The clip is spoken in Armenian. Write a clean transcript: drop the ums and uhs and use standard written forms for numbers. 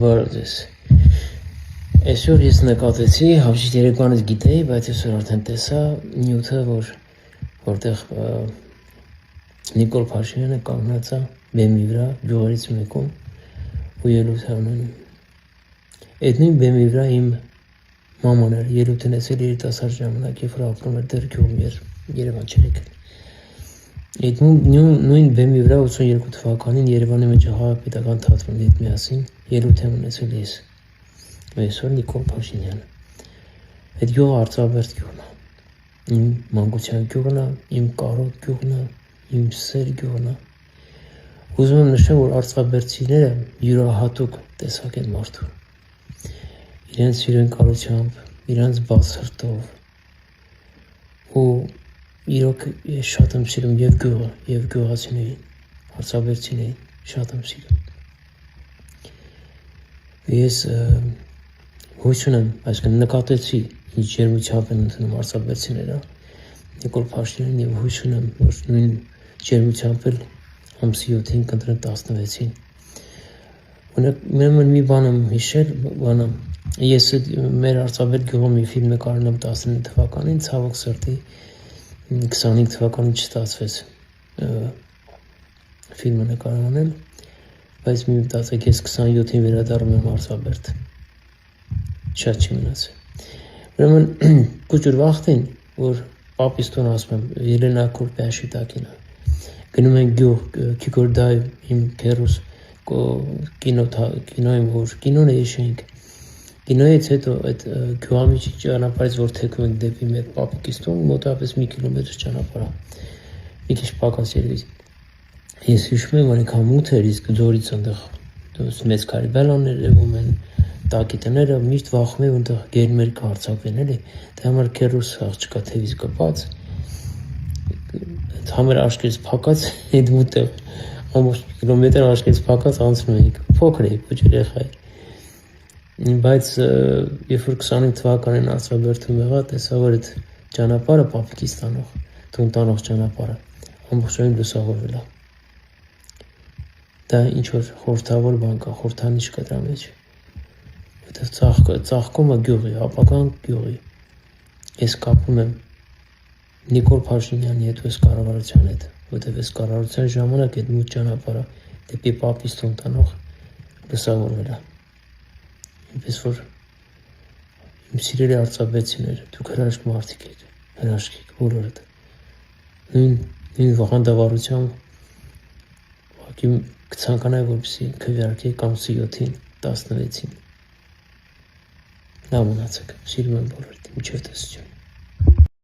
Բարոյս։ Այսօր ես նկատեցի, հավշիտ երեկոյանից գիտեի, բայց այսօր արդեն տեսա նյութը, որտեղ Նիկոլ Փաշինյանը կանգնած է բեմի վրա, գյուղերից մեկում ու ելույթ է ունենում։ Այդ նույն բեմի վրա իմ մաման էր ելույթ ունեցել երիտասարդ ժամանակ, երբ որ ապրում էր դեռ գյուղում, Երևան չէր եկել։ Այդ նույն բեմի վրա 82 թվականին Երևանի մեջ Հանրապետական թատրոնի հետ միասին ելույթ եմ ունեցել ես։ Այսօր Նիկոլ Փաշինյանը։ Այդ գյուղը Արծաբերդ գյուղն է։ Իմ մանկության գյուղն է, իմ կարոտ գյուղն է, իմ սեր գյուղն է։ Ուզում եմ նշել, որ արծաբերդցիները յուրահատուկ տեսակ են մարդու։ Իրենց հյուրընկալությամբ, իրենց բաց սրտով։ Ու իրոք ես շատ եմ սիրում և գյուղը, և գյուղացիներին, արծաբերդցիներին, շատ եմ սիրում։ Ես հույս ունեմ, այսինքն նկատեցի, ինչ ջերմությամբ են ընդունում արծաբերդցիները Նիկոլ Փաշինյանին և հույս ունեմ, որ նույն ջերմությամբ էլ ամսի 7-ին կընտրեն 16-ին։ Ուրեմն մի բան եմ հիշել, ես մեր Արծաբերդ գյուղում մի ֆիլմ նկարել եմ 19 թվականին, ցավոք սրտի 25 թվականին չստացվեց ֆիլմը նկարահանել, բայց մի մտածեք, ես 27-ին վերադառնում եմ Արծաբերդ, շատ չի մնացել։ Ուրեմն կուճուր վախտին, որ պապիս տուն ասում եմ, Ելենա Քուրպյան շիտակին է, գնում են գյուղ, Քիկորդայ իմ քեռուս կինոյում, որ կինոն է հիշենք, կինոյից հետո այդ գյուղամիջի ճանապարհից, որ թեքում ենք դեպի մեր պապիկիս տուն, մոտավորապես մի կիլոմետր ճանապարհ է, մի քիչ պակաս երևից։ Ես հիշում եմ, որ այնքան մութ էր, իսկ ձորից այնտեղ մեծ քարի բելաններ երևում են, տակի տները, միշտ վախում եմ, այնտեղ գերմեր կհարձակվեն, էլի, դե համար քեռուս աղջկա թևից կպած, համեր աշկերից փակած, այդ մութեղ, ամբողջ կիլոմետր աշկերից փակած անցնում էինք, փոքր էի, ոչ երեխա էի։ Բայց երբ որ 25 թվականին Արծաբերդում եղա, տեսա, որ այդ ճանապարհը պապիկիս տանող, տուն տանող ճանապարհը ամբողջովին լուսավորվել է։ Դա ինչ որ խորհրդավոր բան կա, խորհրդանիշ կա դրա մեջ։ Որտեղ ծաղկումը գյուղի, ապական գյուղի։ Ես կապում եմ Նիկոլ Փաշինյանի հետ ու այս կառավարության հետ, որտեղ այս կառավարության ժամանակ այդ մութ ճանապարհը դեպի պապիս տուն տանող լուսավորվել է։ Ինչպես որ իմ սիրելի արծաբերդցիներ, դուք հրաշք մարդիկ եք, հրաշք եք բոլորդ։ Նույն վախանդավառությամբ ուղղակի կցանկանայի, որպեսզի քվեարկեք ամսի 7-ին, 16-ին։ Լավ մնացեք, սիրում եմ բոլորդ, մինչև տեսություն։